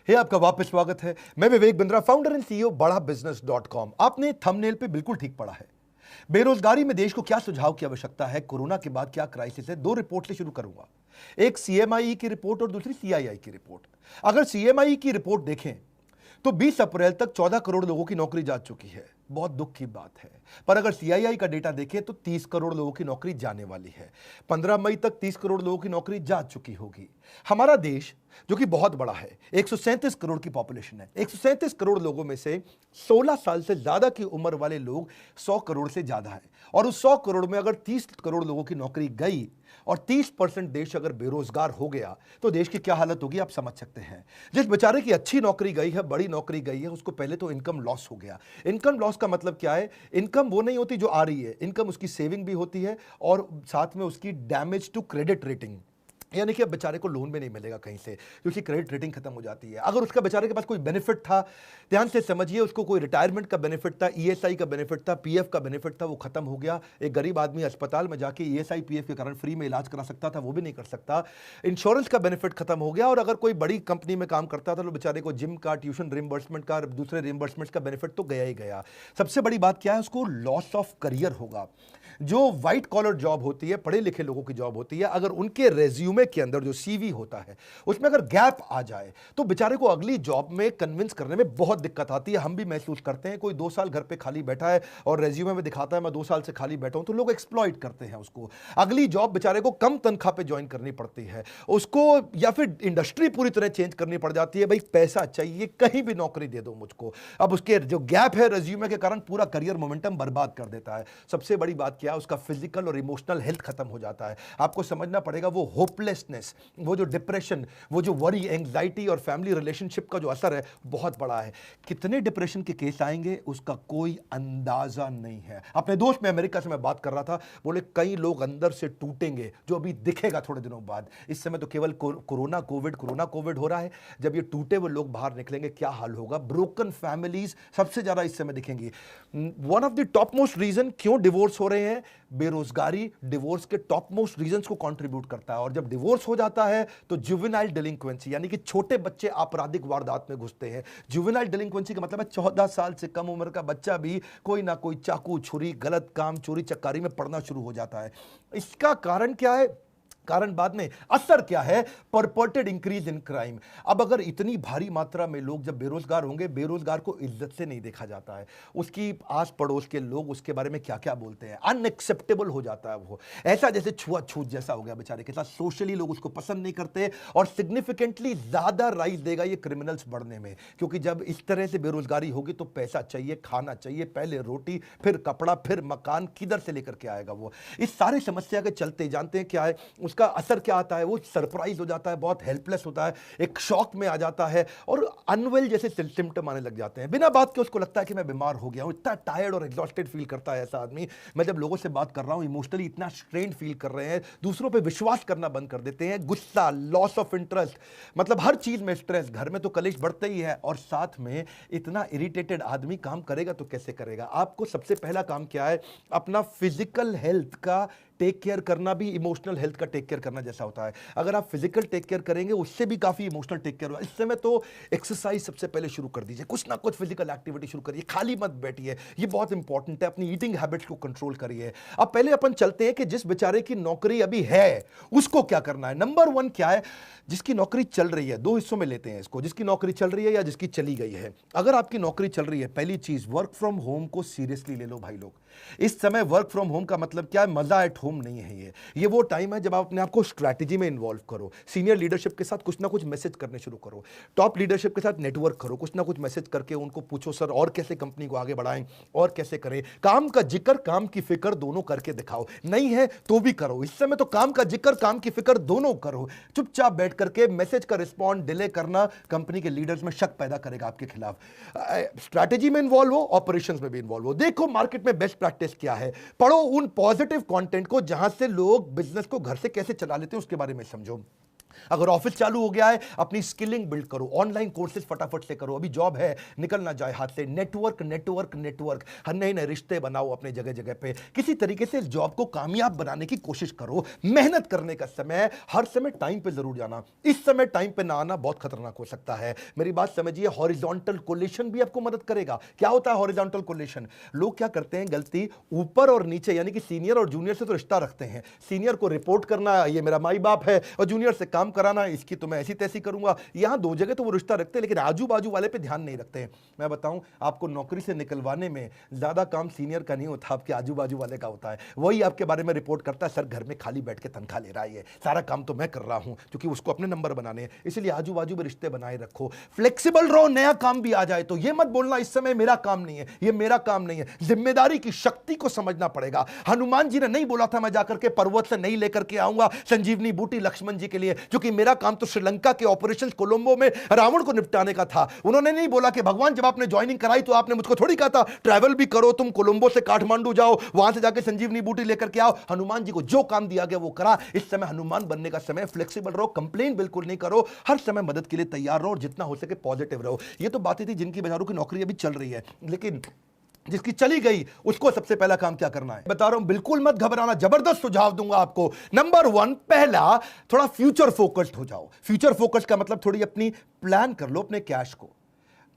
आपका वापस स्वागत है। मैं Vivek Bindra, founder and CEO बड़ा बिजनेस .com। आपने थंबनेल पे बिल्कुल ठीक पढ़ा है। बेरोजगारी में देश को क्या सुझाव की आवश्यकता है, कोरोना के बाद क्या क्राइसिस है। दो रिपोर्ट से शुरू करूंगा, एक सीएमआई की रिपोर्ट और दूसरी सीआईआई की रिपोर्ट। अगर सीएमआई की रिपोर्ट देखें तो 20 अप्रैल तक 14 करोड़ लोगों की नौकरी जा चुकी है। बहुत दुख की बात है। पर अगर सीआईआई का डेटा देखें तो 30 करोड़ लोगों की नौकरी जाने वाली है। 15 मई तक 30 करोड़ लोगों की नौकरी जा चुकी होगी। हमारा देश जो कि बहुत बड़ा है, 137 करोड़ की पॉपुलेशन है। 137 करोड़ लोगों में से 16 साल से ज्यादा की उम्र वाले लोग 100 करोड़ से ज्यादा है। और उस 100 करोड़ में अगर 30 करोड़ लोगों की नौकरी गई और 30% देश अगर बेरोजगार हो गया तो देश की क्या हालत होगी आप समझ सकते हैं। जिस बेचारे की अच्छी नौकरी गई है, बड़ी नौकरी गई है, उसको पहले तो इनकम लॉस हो गया। इनकम लॉस का मतलब क्या है? इनकम वो नहीं होती जो आ रही है, इनकम उसकी सेविंग भी होती है और साथ में उसकी डैमेज टू क्रेडिट रेटिंग, यानी कि अब बेचारे को लोन भी नहीं मिलेगा कहीं से क्योंकि क्रेडिट रेटिंग खत्म हो जाती है। अगर उसका बेचारे के पास कोई बेनिफिट था, ध्यान से समझिए, उसको कोई रिटायरमेंट का बेनिफिट था, ईएसआई का बेनिफिट था, पीएफ का बेनिफिट था, वो खत्म हो गया। एक गरीब आदमी अस्पताल में जाके ईएसआई पीएफ के कारण फ्री में इलाज करा सकता था, वो भी नहीं कर सकता। इंश्योरेंस का बेनिफिट खत्म हो गया। और अगर कोई बड़ी कंपनी में काम करता था तो बेचारे को जिम का, ट्यूशन रिम्बर्समेंट का, दूसरे रिम्बर्समेंट का बेनिफिट तो गया ही गया। सबसे बड़ी बात क्या है? उसको लॉस ऑफ करियर होगा। जो व्हाइट कॉलर जॉब होती है, पढ़े लिखे लोगों की जॉब होती है, अगर उनके रेज्यूमे के अंदर जो सीवी होता है उसमें अगर गैप आ जाए तो बेचारे को अगली जॉब में कन्विंस करने में बहुत दिक्कत आती है। हम भी महसूस करते हैं। कोई 2 साल घर पे खाली बैठा है और रेज्यूमे में दिखाता है मैं 2 साल से खाली बैठा हूं, तो लोग एक्सप्लॉइट करते हैं उसको। अगली जॉब बेचारे को कम तनख्वाह पे ज्वाइन करनी पड़ती है उसको, या फिर इंडस्ट्री पूरी तरह चेंज करनी पड़ जाती है। भाई पैसा चाहिए, कहीं भी नौकरी दे दो मुझको। अब उसके जो गैप है रेज्यूमे के कारण पूरा करियर मोमेंटम बर्बाद कर देता है। सबसे बड़ी बात क्या है? उसका फिजिकल और इमोशनल हेल्थ खत्म हो जाता है। आपको समझना पड़ेगा वो होपलेसनेस, वो जो डिप्रेशन, वो जो वरी, एंग्जाइटी और फैमिली रिलेशनशिप का जो असर है बहुत बड़ा है। कितने डिप्रेशन के केस आएंगे उसका कोई अंदाजा नहीं है। अपने दोस्त में अमेरिका से मैं बात कर रहा था, बोले कई लोग अंदर से टूटेंगे जो अभी दिखेगा थोड़े दिनों बाद। इस समय तो केवल कोरोना कोविड हो रहा है। जब ये टूटे हुए लोग बाहर निकलेंगे क्या हाल होगा? ब्रोकन फैमिलीज सबसे ज्यादा इस समय दिखेंगी। One of the top most reason क्यों डिवोर्स हो रहे हैं, बेरोजगारी डिवोर्स के टॉप मोस्ट रीजंस को कंट्रीब्यूट करता है। और जब डिवोर्स हो जाता है तो जुवेनाइल डिलिंक्वेंसी, यानी कि छोटे बच्चे आपराधिक वारदात में घुसते हैं। जुवेनाइल डिलिंक्वेंसी का मतलब है 14 साल से कम उम्र का बच्चा भी कोई ना कोई चाकू, छुरी, गलत काम, चोरी चक्कारी में पड़ना शुरू हो जाता है। इसका कारण क्या है? कारण बाद में, असर क्या है? परपर्टेड इंक्रीज इन क्राइम। अब अगर इतनी भारी मात्रा में लोग जब बेरोजगार होंगे, बेरोजगार को इज्जत से नहीं देखा जाता है। उसकी आस पड़ोस के लोग उसके बारे में क्या क्या बोलते हैं, अनएक्सेप्टेबल हो जाता है वो। ऐसा जैसे छुआछूत जैसा हो गया बेचारे के साथ। सोशली लोग उसको पसंद नहीं करते और सिग्निफिकेंटली ज्यादा राइज देगा ये क्रिमिनल्स बढ़ने में। क्योंकि जब इस तरह से बेरोजगारी होगी तो पैसा चाहिए, खाना चाहिए, पहले रोटी, फिर कपड़ा, फिर मकान, किधर से लेकर के आएगा वो? इस सारी समस्या के चलते जानते हैं क्या है उसका असर क्या आता है? वो सरप्राइज हो जाता है, बहुत हेल्पलेस होता है, एक शॉक में आ जाता है और अनवेल जैसे सिम्टम आने लग जाते हैं। बिना बात के उसको लगता है कि मैं बीमार हो गया हूं। इतना टायर्ड और एग्जॉस्टेड फील करता है ऐसा आदमी। मैं जब लोगों से बात कर रहा हूं, इमोशनली इतना स्ट्रेन फील कर रहे हैं, दूसरों पे विश्वास करना बंद कर देते हैं, गुस्सा, लॉस ऑफ इंटरेस्ट, मतलब हर चीज में स्ट्रेस। घर में तो कलेश बढ़ते ही है और साथ में इतना इरिटेटेड आदमी काम करेगा तो कैसे करेगा? आपको सबसे पहला काम क्या है? अपना फिजिकल हेल्थ का टेक केयर करना भी इमोशनल हेल्थ का टेक केयर करना जैसा होता है। अगर आप फिजिकल टेक केयर करेंगे उससे भी काफी इमोशनल टेक केयर होगा। इस समय तो एक्सरसाइज सबसे पहले शुरू कर दीजिए, कुछ ना कुछ फिजिकल एक्टिविटी शुरू करिए, खाली मत बैठिए, ये बहुत इंपॉर्टेंट है। अपनी ईटिंग हैबिट्स को कंट्रोल करिए। अब पहले अपन चलते हैं कि जिस बेचारे की नौकरी अभी है उसको क्या करना है। नंबर 1 क्या है? जिसकी नौकरी चल रही है, 2 हिस्सों में लेते हैं इसको, जिसकी नौकरी चल रही है या जिसकी चली गई है। अगर आपकी नौकरी चल रही है, पहली चीज वर्क फ्रॉम होम को सीरियसली ले लो भाई लोग। इस समय वर्क फ्रॉम होम का मतलब क्या है? मजा एट होम नहीं है। ये वो टाइम है जब आप अपने आप को स्ट्रैटेजी में इन्वॉल्व करो, सीनियर लीडरशिप के साथ कुछ ना कुछ मैसेज करने शुरू करो, टॉप लीडरशिप के साथ नेटवर्क करो, कुछ ना कुछ मैसेज करके उनको पूछो सर और कैसे कंपनी को आगे बढ़ाएं और कैसे करें। काम का जिक्र, काम की फिक्र दोनों करके दिखाओ। नहीं है तो भी करो। इस समय तो काम का जिक्र, काम की फिक्र दोनों करो। चुपचाप बैठ करके मैसेज का रिस्पॉन्ड डिले करना कंपनी के लीडर्स में शक पैदा करेगा आपके खिलाफ। स्ट्रैटेजी में इन्वॉल्व हो, ऑपरेशंस में भी इन्वॉल्व हो। देखो मार्केट में बेस्ट प्रैक्टिस क्या है, पढ़ो उन पॉजिटिव कंटेंट को जहां से लोग बिजनेस को घर से कैसे चला लेते हैं उसके बारे में समझो। अगर ऑफिस चालू हो गया है, अपनी स्किलिंग बिल्ड करो, ऑनलाइन कोर्सेज फटाफट से करो, अभी जॉब है निकल ना जाए हाथ से। नेटवर्क नेटवर्क नेटवर्क, हर नए नए रिश्ते बनाओ अपने जगह जगह पे। किसी तरीके से इस जॉब को कामयाब बनाने की कोशिश करो। मेहनत करने का समय है, हर समय टाइम पे जरूर जाना। इस समय टाइम पे ना आना बहुत खतरनाक हो सकता है। मेरी बात समझिए, हॉरिजॉन्टल कोलेशन भी आपको मदद करेगा। क्या होता है हॉरिजॉन्टल कोलेशन? लोग क्या करते हैं गलती, ऊपर और नीचे यानी कि सीनियर और जूनियर से तो रिश्ता रखते हैं। सीनियर को रिपोर्ट करना, ये मेरा माई बाप है, और जूनियर से काम कराना, इसकी तो मैं ऐसी तैसी करूंगा। यहां दो जगह तो वो रिश्ता रखते हैं, लेकिन आजू बाजू वाले पे ध्यान नहीं रखते हैं। मैं बताऊं, आपको नौकरी से निकलवाने में ज्यादा काम सीनियर का नहीं होता, आपके आजू बाजू वाले का होता है। वही आपके बारे में रिपोर्ट करता है, सर घर में खाली बैठ के तनख्वाह ले रहा है, ये सारा काम तो मैं कर रहा हूं, क्योंकि उसको अपने नंबर बनाने हैं। इसलिए आजू बाजू में रिश्ते बनाए रखो, फ्लेक्सिबल रहो। नया काम भी आ जाए तो ये मत बोलना इस समय मेरा काम नहीं है, ये मेरा काम नहीं है। जिम्मेदारी की शक्ति को समझना पड़ेगा। हनुमान जी ने नहीं बोला था मैं जाकर के पर्वत से नहीं लेकर के आऊंगा संजीवनी बूटी लक्ष्मण जी के लिए, क्योंकि मेरा काम तो श्रीलंका के ऑपरेशन कोलंबो में रावण को निपटाने का था। उन्होंने नहीं बोला कि भगवान जब आपने ज्वाइनिंग कराई तो आपने मुझको थोड़ी कहा था ट्रैवल भी करो, तुम कोलंबो से काठमांडू जाओ, वहां से जाके संजीवनी बूटी लेकर के आओ। हनुमान जी को जो काम दिया गया वो करा। इस समय हनुमान बनने का समय। फ्लेक्सिबल रहो, कंप्लेन बिल्कुल नहीं करो, हर समय मदद के लिए तैयार रहो और जितना हो सके पॉजिटिव रहो। ये तो बातें थी जिनकी बेचारों की नौकरी अभी चल रही है, लेकिन जिसकी चली गई उसको सबसे पहला काम क्या करना है बता रहा हूं। बिल्कुल मत घबराना, जबरदस्त सुझाव दूंगा आपको। नंबर 1, पहला, थोड़ा फ्यूचर फोकस्ड हो जाओ। फ्यूचर फोकस्ड का मतलब थोड़ी अपनी प्लान कर लो अपने कैश को।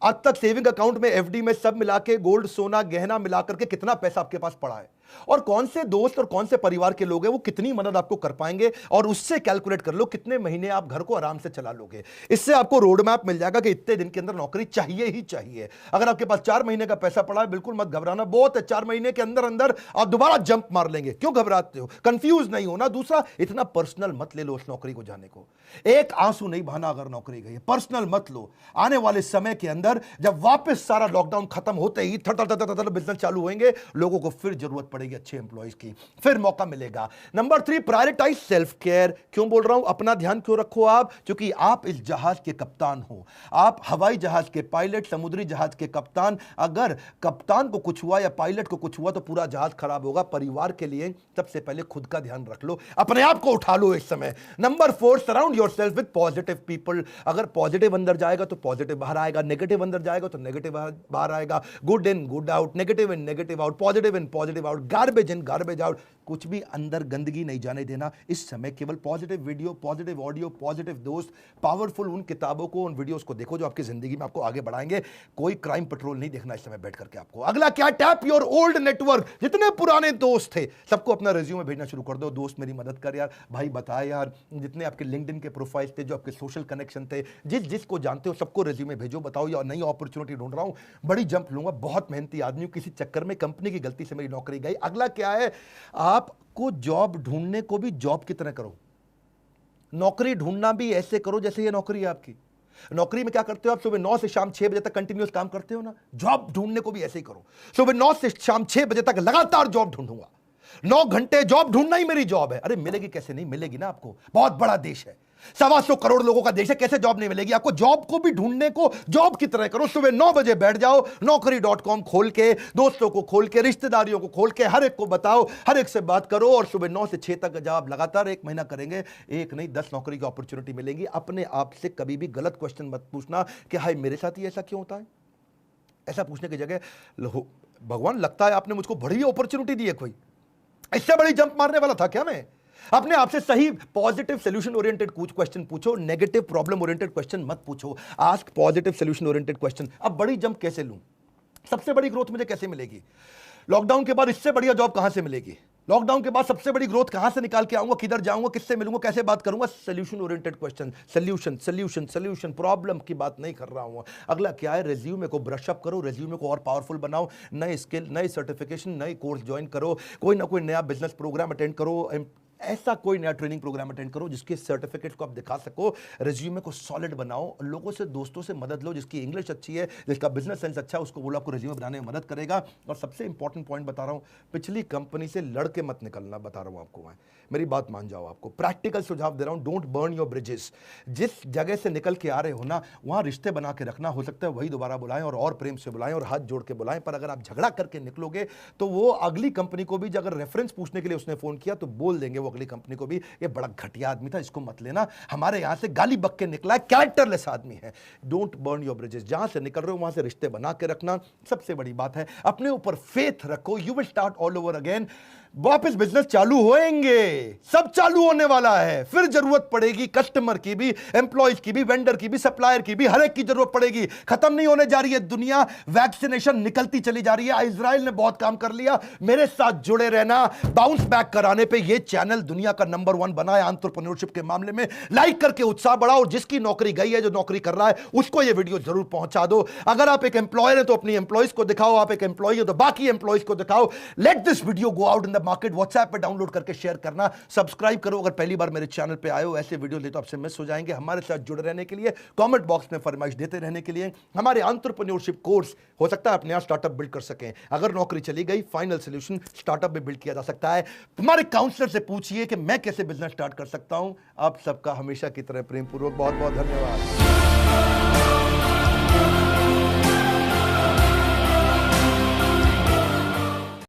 आज तक सेविंग अकाउंट में, एफडी में सब मिला के, गोल्ड सोना गहना मिलाकर के कितना पैसा आपके पास पड़ा है, और कौन से दोस्त और कौन से परिवार के लोग हैं वो कितनी मदद आपको कर पाएंगे, और उससे कैलकुलेट कर लो कितने महीने आप घर को आराम से चला लोगे। इससे आपको रोड मैप मिल जाएगा कि इतने दिन के अंदर नौकरी चाहिए ही चाहिए। अगर आपके पास 4 महीने का पैसा पड़ा है, बिल्कुल मत घबराना, बहुत है, 4 महीने के अंदर अंदर आप दोबारा जंप मार लेंगे। क्यों घबराते हो? कंफ्यूज नहीं होना। दूसरा, इतना पर्सनल मत ले लो उस नौकरी को जाने को। एक आंसू नहीं बहाना अगर नौकरी गई, पर्सनल मत लो। आने वाले समय के अंदर जब वापस सारा लॉकडाउन खत्म होते ही थर बिजनेस चालू होंगे, लोगों को फिर जरूरत पड़ेगी अच्छे एम्प्लॉइज की, फिर मौका मिलेगा। Number 3, prioritise self care. क्यों बोल रहा हूं अपना ध्यान क्यों रखो आप? क्योंकि आप इस जहाज के कप्तान हो। आप हवाई जहाज के पायलट, समुद्री जहाज के कप्तान। अगर कप्तान को कुछ हुआ या पायलट को कुछ हुआ तो पूरा जहाज खराब होगा। परिवार के लिए सबसे पहले खुद का ध्यान रख लो, अपने आप को उठा लो इस समय। Number 4, surround yourself with positive people. अगर पॉजिटिव अंदर जाएगा तो पॉजिटिव बाहर आएगा, नेगेटिव अंदर जाएगा तो नेगेटिव बाहर आएगा। Good in good out, negative in negative out, positive in positive out, garbage in garbage out. कुछ भी अंदर गंदगी नहीं जाने देना इस समय। केवल positive video, positive audio, positive दोस्त, पावरफुल उन किताबों को, उन वीडियोस को देखो जो आपकी जिंदगी में आपको आगे बढ़ाएंगे। कोई क्राइम पेट्रोल नहीं देखना इस समय बैठ करके आपको। अगला क्या? Tap your old network. जितने पुराने दोस्त थे सबको अपना रिज्यूमे भेजना शुरू कर दो। दोस्त मेरी मदद कर यार, भाई बता यार, जितने आपके लिंक्डइन के प्रोफाइल थे, जो आपके सोशल कनेक्शन थे, जिसको जानते हो सबको रिज्यूमे भेजो। बताओ यार नई अपॉर्चुनिटी ढूंढ रहा हूं, बड़ी जंप लूंगा, बहुत मेहनती आदमी हूं, किसी चक्कर में कंपनी की गलती से मेरी नौकरी गई। अगला क्या है? आपको जॉब ढूंढने को भी जॉब की तरह करो। नौकरी ढूंढना भी ऐसे करो जैसे ये नौकरी है आपकी। नौकरी में क्या करते हो आप? सुबह 9 से शाम 6 बजे तक कंटिन्यूस काम करते हो ना। जॉब ढूंढने को भी ऐसे ही करो। सुबह 9 से शाम 6 बजे तक लगातार जॉब ढूंढूंगा, 9 घंटे जॉब ढूंढना ही मेरी जॉब है। अरे मिलेगी कैसे नहीं मिलेगी ना आपको, बहुत बड़ा देश है, 125 करोड़ लोगों का देश है, कैसे जॉब नहीं मिलेगी आपको? जॉब को भी ढूंढने को जॉब की तरह करो। सुबह 9 बजे बैठ जाओ, naukri.com खोल के, दोस्तों को खोल के, रिश्तेदारियों को खोल के, हर एक को बताओ, हर एक से बात करो, और सुबह 9 से 6 तक जब आप लगातार 1 महीना करेंगे, एक नहीं 10 नौकरी की अपॉर्चुनिटी मिलेंगी। अपने आप से कभी भी गलत क्वेश्चन मत पूछना कि हाय मेरे साथ ही ऐसा क्यों होता है। ऐसा पूछने की जगह भगवान लगता है आपने मुझको बड़ी अपॉर्चुनिटी दी है, कोई इससे बड़ी जंप मारने वाला था क्या मैं? अपने आप से सही पॉजिटिव सोल्यूशन ओरिएंटेड कुछ क्वेश्चन पूछो, नेगेटिव प्रॉब्लम ओरिएंटेड क्वेश्चन मत पूछो। Ask positive solution oriented question. अब बड़ी जंप कैसे लूं? सबसे बड़ी ग्रोथ मुझे कैसे मिलेगी? लॉकडाउन के बाद इससे बढ़िया जॉब कहां से मिलेगी? लॉकडाउन के बाद सबसे बड़ी ग्रोथ कहां से निकाल के आऊंगा? किधर जाऊंगा? किससे मिलूंगा? कैसे बात करूंगा? Solution oriented question, solution solution solution, problem की बात नहीं कर रहा हूं। अगला क्या है? रेज्यूमे को ब्रश अप करो, रेज्यूमे को और पावरफुल बनाओ, नए स्किल, नए सर्टिफिकेशन, नए कोर्स ज्वाइन करो, कोई ना कोई नया बिजनेस प्रोग्राम अटेंड करो, ऐसा कोई नया ट्रेनिंग प्रोग्राम अटेंड करो जिसके सर्टिफिकेट को आप दिखा सको। रिज्यूमे को सॉलिड बनाओ, लोगों से, दोस्तों से मदद लो, जिसकी इंग्लिश अच्छी है, जिसका बिजनेस सेंस अच्छा है, उसको बोलो आपको रिज्यूमे बनाने में मदद करेगा। और सबसे इंपॉर्टेंट पॉइंट बता रहा हूं, पिछली कंपनी से लड़के मत निकलना, बता रहा हूं आपको मैं, मेरी बात मान जाओ। आपको प्रैक्टिकल सुझाव दे रहा हूं, डोंट बर्न योर ब्रिजेस। जिस जगह से निकल के आ रहे हो ना, वहां रिश्ते बना के रखना। हो सकता है वही दोबारा बुलाएं और प्रेम से बुलाएं और हाथ जोड़ के बुलाएं, पर अगर आप झगड़ा करके निकलोगे तो वो अगली कंपनी को भी अगर रेफरेंस पूछने के लिए उसने फोन किया तो बोल देंगे वो अगली कंपनी को भी, ये बड़ा घटिया आदमी था, इसको मत लेना, हमारे यहां से गाली बक के निकला है, कैरेक्टरलेस आदमी है। डोंट बर्न योर ब्रिजेस, जहां से निकल रहे हो वहां से रिश्ते बना के रखना सबसे बड़ी बात है। अपने ऊपर फेथ रखो, you will start all over again. वापस बिजनेस चालू होएंगे, सब चालू होने वाला है, फिर जरूरत पड़ेगी कस्टमर की भी, एम्प्लॉयज की भी, वेंडर की भी, सप्लायर की भी, हर एक की जरूरत पड़ेगी। खत्म नहीं होने जा रही है दुनिया, वैक्सीनेशन निकलती चली जा रही है। इजराइल ने बहुत काम कर लिया, मेरे साथ जुड़े रहना। बाउंस बैक कराने पे ये चैनल दुनिया का नंबर 1 बना है एंटरप्रेन्योरशिप के मामले में। लाइक करके उत्साह बढ़ाओ, और जिसकी नौकरी गई है, जो नौकरी कर रहा है, उसको ये वीडियो जरूर पहुंचा दो। अगर आप एक एम्प्लॉयर है तो अपनी एम्प्लॉयज को दिखाओ, आप एक एम्प्लॉय हो तो बाकी एम्प्लॉयज को दिखाओ। Let this video go out in the market. WhatsApp पे डाउनलोड करके शेयर करना, सब्सक्राइब करो अगर पहली बार मेरे चैनल पे आए हो। ऐसे वीडियो ले तो आपसे मिस हो जाएंगे। हमारे साथ जुड़े रहने के लिए, कमेंट बॉक्स में फरमाइश देते रहने के लिए, हमारे एंटरप्रेन्योरशिप कोर्स हो सकता है आप नया स्टार्टअप बिल्ड कर सकें। अगर नौकरी चली गई, फाइनल सोल्यूशन स्टार्टअप में बिल्ड किया जा सकता है। तुम्हारे काउंसलर से पूछिए कि मैं कैसे बिजनेस स्टार्ट कर सकता हूं। आप सबका हमेशा की तरह प्रेम पूर्वक बहुत बहुत धन्यवाद।